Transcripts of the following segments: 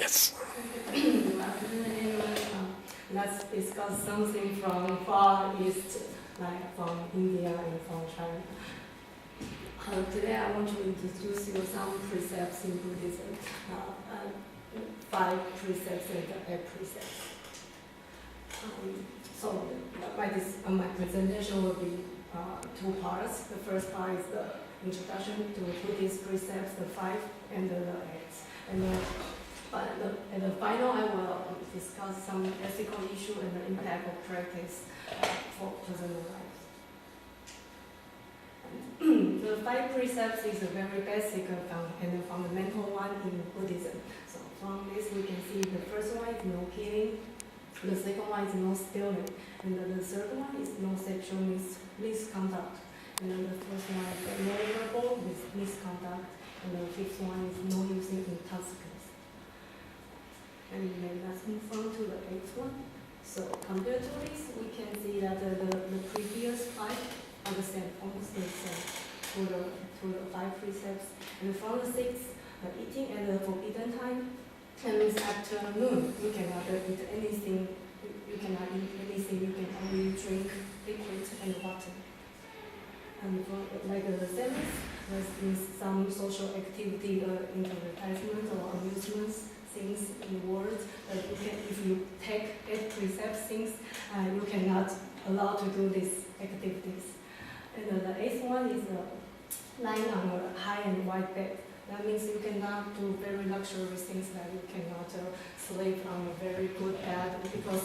Yes. Good afternoon, everyone. Let's discuss something from Far East, like from India and from China. Today I want to introduce you some precepts in Buddhism, 5 precepts and 8 precepts. My presentation will be 2 parts. The first part is the introduction to Buddhist precepts, the 5 and the 8. At the final, I will discuss some ethical issue and the impact of practice for personal life. The 5 precepts is a very basic and fundamental one in Buddhism. So from this, we can see the first one is no killing, the second one is no stealing, and the third one is no sexual misconduct, and then the fourth one is no verbal misconduct, and the fifth one is no using intoxicants. And then let's move on to the 8th one. So compared to this, we can see that the previous 5 are the same, almost the same to the 5 precepts. And from the 6th, the eating at the forbidden time, and this afternoon, you cannot eat anything. You cannot eat anything. You can only drink liquid and water. And for like the 7th, there is some social activity, entertainment or amusements. Things in the world that you can, if you take 8 precepts things, you cannot allow to do these activities. And the 8th one is lying on a high and wide bed. That means you cannot do very luxurious things, like you cannot sleep on a very good bed, because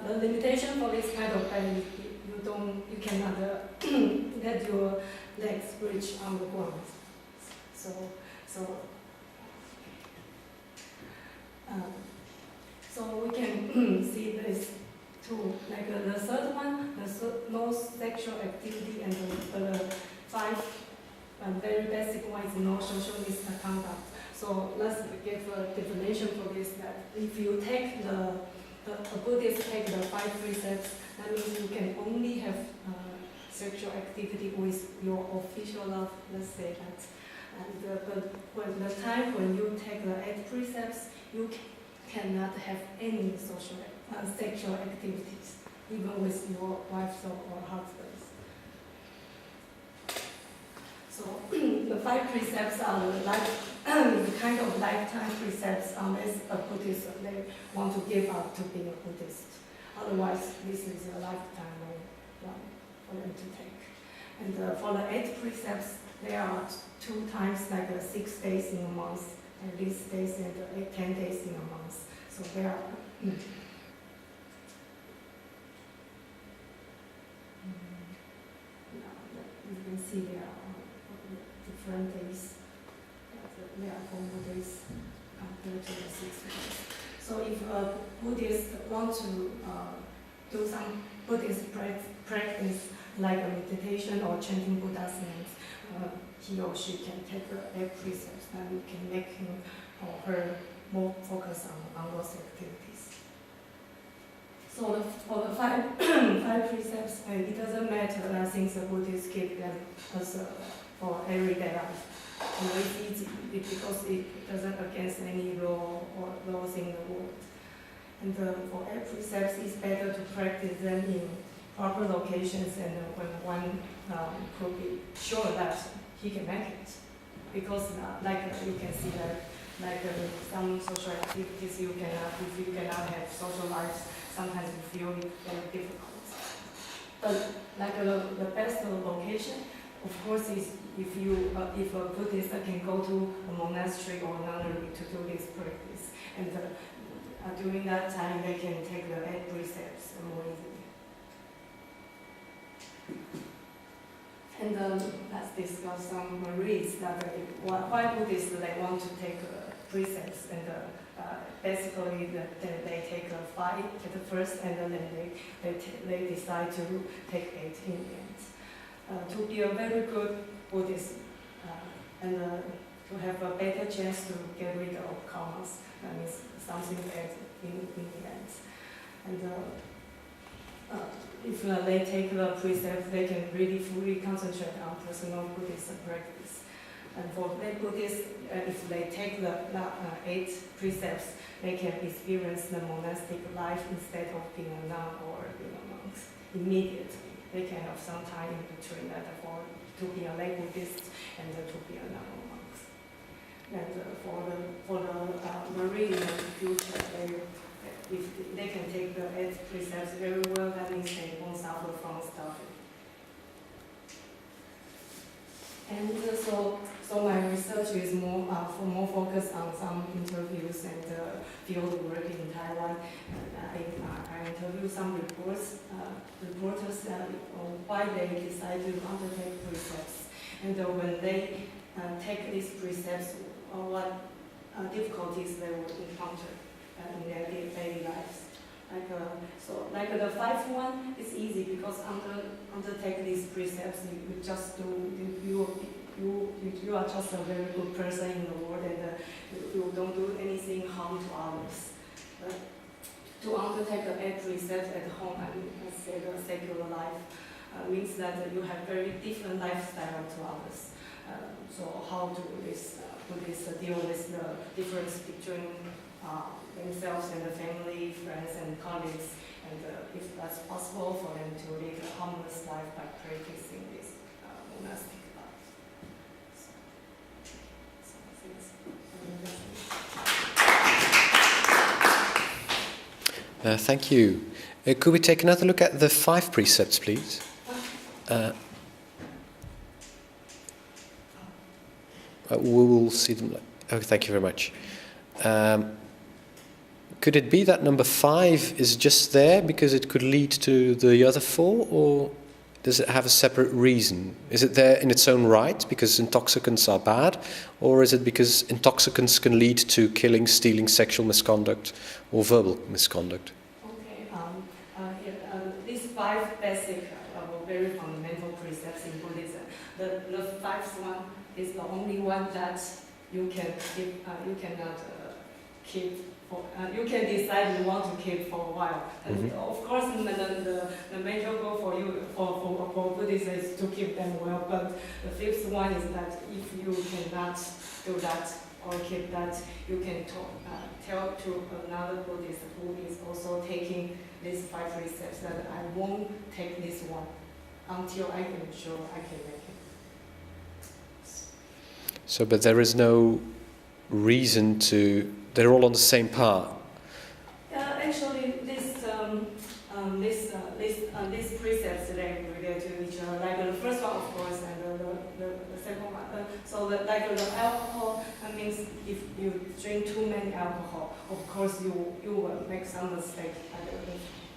the limitation for this kind of bed, you cannot let your legs reach on the ground. So we can see this too. Like the third one, no sexual activity, and the 5 very basic one is no social misconduct. So let's give a definition for this. That if you take the Buddhists take the 5 precepts, that means you can only have sexual activity with your official love. Let's say that. But when the time when you take the 8 precepts, you cannot have any sexual activities, even with your wives or husbands. So the 5 precepts are the kind of lifetime precepts, unless a Buddhist they want to give up to being a Buddhist. Otherwise, this is a lifetime one for them to take. And for the 8 precepts, there are 2 times, like 6 days in a month, and these days and 10 days in a month. So there are you can see there are different days. There are 4 days compared to the 6 days. So if a Buddhist want to do some Buddhist practice, like a meditation or chanting Buddha's names, he or she can take 8 precepts, and we can make him or her more focus on those activities. So for the 5 precepts, it doesn't matter since the Buddhists keep them as for everyday life. It's easy because it doesn't against any law or laws in the world. And for 8 precepts, it's better to practice them in proper locations, and when one could be sure that he can make it. Because you can see that some social activities if you cannot have social lives, sometimes you feel it very difficult. But the best location, of course, is if a Buddhist can go to a monastery or nunnery to do this practice, and during that time they can take the 8 precepts more easily. And let's discuss some reasons that why Buddhists they want to take precepts, and basically they take 5 at the first, and then they decide to take 8 in the end. To be a very good Buddhist and to have a better chance to get rid of karmas, that means something bad in the end. And if they take the precepts, they can really fully concentrate on personal Buddhist practice. And for lay Buddhists, if they take the 8 precepts, they can experience the monastic life instead of being a nun or being a monk immediately. They can have some time in between that to be a lay Buddhist and to be a nun or monk. And for the marine in the future, if they can take the 8 precepts very well, that means they won't suffer from starving. And so my research is more focused on some interviews and field work in Taiwan. I interviewed some reporters why they decide to undertake precepts, and when they take these precepts, what difficulties they will encounter in their daily lives. Like the 5th one is easy because undertake these precepts, you just do you are just a very good person in the world, and you don't do anything harm to others. But to undertake the 8 precepts at home, I say the secular life, means that you have very different lifestyle to others. So how do Buddhists deal with the difference between themselves and the family, friends and colleagues, and if that's possible for them to live a harmless life by practicing this monastic life. Thank you. Could we take another look at the 5 precepts, please? We will see them. Oh, thank you very much. Could it be that number 5 is just there because it could lead to the other 4, or does it have a separate reason? Is it there in its own right because intoxicants are bad, or is it because intoxicants can lead to killing, stealing, sexual misconduct, or verbal misconduct? Okay, these 5 basic, very fundamental precepts in Buddhism. The 5th one is the only one that you can keep, you cannot keep. You can decide you want to keep for a while. And of course, the major goal for you, for Buddhists is to keep them well. But the 5th one is that if you cannot do that or keep that, you can tell to another Buddhist who is also taking these 5 precepts that I won't take this one until I am sure I can make it. So, but there is no reason to. They're all on the same path. Actually, these precepts they relate to each other. Like the first one, of course, and the second one. So like the alcohol, means if you drink too many alcohol, of course you will make some mistake. Like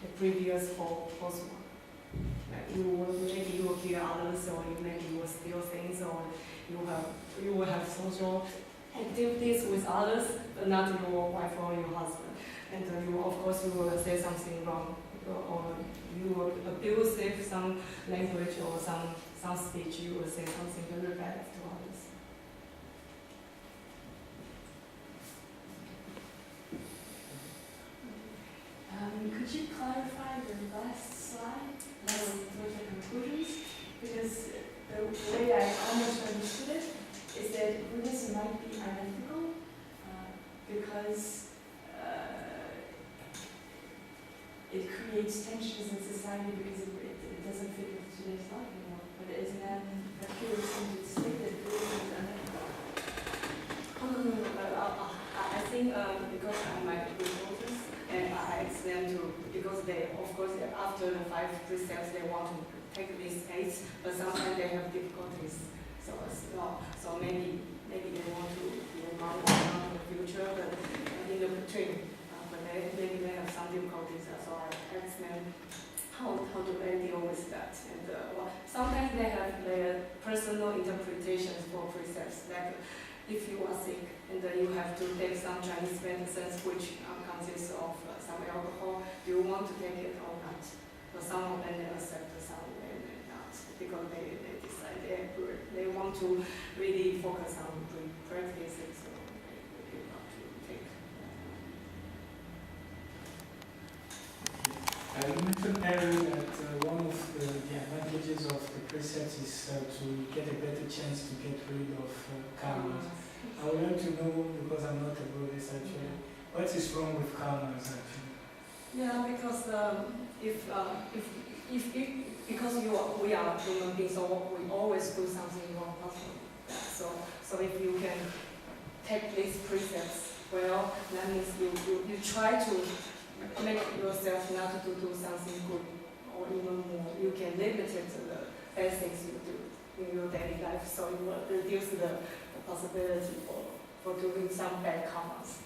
the previous fourth one. Like maybe you will kill others, or maybe you will steal things, or you will have social activities with others, but not your wife or your husband. And of course, you will say something wrong, or you will abuse some language or some speech. You will say something very bad to others. Could you clarify the last slide, with the conclusions? Because the way I almost understood it is that Buddhism might be unethical because it creates tensions in society because it doesn't fit with today's life anymore. But isn't that a curious thing to say that Buddhism is unethical? I think because I'm my reporters, and I explain to, because they, of course, after the 5 precepts, they want to take these 8, but sometimes they have difficulties. So maybe they want to be a monk in the future, but in the between, but maybe they have some difficulties. So I explain how to deal with that. And sometimes they have their personal interpretations for precepts. Like if you are sick and you have to take some Chinese medicines which consists of some alcohol, do you want to take it or not? So some of them they accept, some they may not, because they decide they want to really focus on practicing, so they really want to take. You mentioned earlier that one of the advantages of the precepts is to get a better chance to get rid of karmas. I would like to know, because I'm not a Buddhist actually, what is wrong with karmas actually? Yeah, because because we are human beings, so we always do something wrong. Yeah, so if you can take these precepts, well, that means you try to make yourself not to do something good or even more. You can limit the bad things you do in your daily life, so you will reduce the possibility for doing some bad karmas.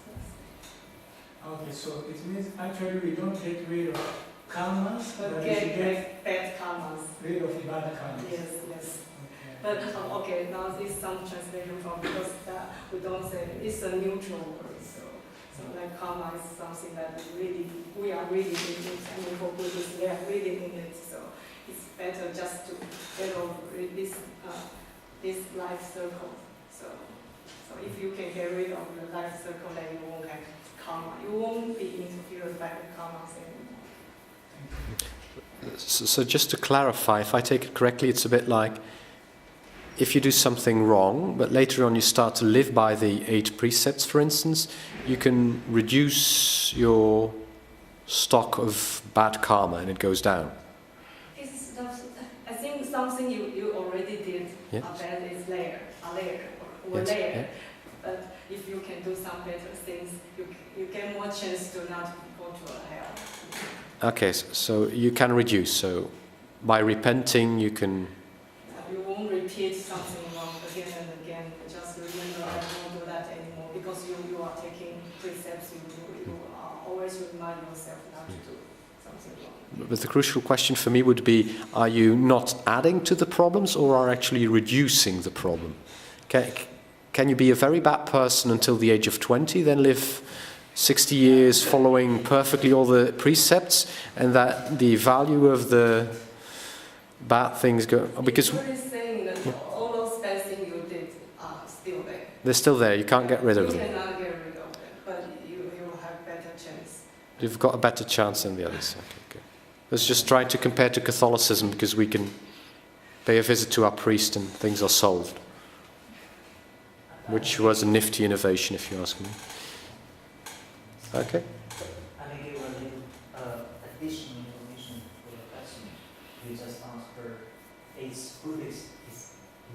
Okay, so it means actually we don't get rid of karmas, But we get should get bad karmas. rid of bad karmas. Yes. Okay. But okay, now this is some translation from, because we don't say it's a neutral word. So like karma is something that we are really in it. I mean, for Buddhists, they are really in it. So it's better just to get over this life circle. So if you can get rid of the life circle, then you won't have karma. You won't be interfered by the karmas anymore. So just to clarify, if I take it correctly, it's a bit like if you do something wrong, but later on you start to live by the 8 precepts, for instance, you can reduce your stock of bad karma and it goes down. I think something you already did bad is layer. Yeah. But if you can do some better things, you get more chance to not go to hell. Okay, so you can reduce. So by repenting, you can. You won't repeat something wrong again and again. Just remember, I won't do that anymore, because you are taking precepts. You always remind yourself not to do something wrong. But the crucial question for me would be: are you not adding to the problems, or are actually reducing the problem? Can you be a very bad person until the age of 20, then live 60 years following perfectly all the precepts, and that the value of the bad things go? Because you're saying that all those bad things you did are still there. They're still there. You can't get rid of them. You cannot get rid of them, but you will have better chance. You've got a better chance than the others. Okay, good. Let's just try to compare to Catholicism, because we can pay a visit to our priest and things are solved. Which was a nifty innovation, if you ask me. Okay. I may give a little additional information for the question you just answered. It's Buddhist, it's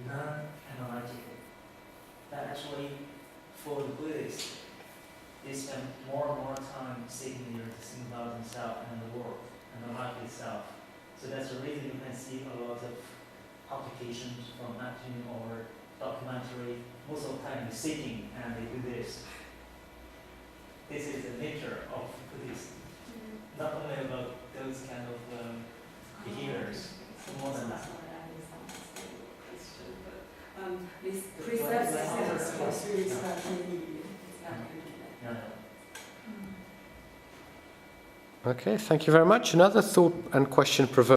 non-analytical. That actually, for the Buddhists, they spend more and more time sitting there to think about themselves and the world and the life itself. So that's the reason you can see a lot of publications from acting or documentary. Most of the time they're sitting and they do this. This is the nature of Buddhism. Not only about those kind of behaviors, more than that. These precepts No. Okay, thank you very much. Another thought and question provoking.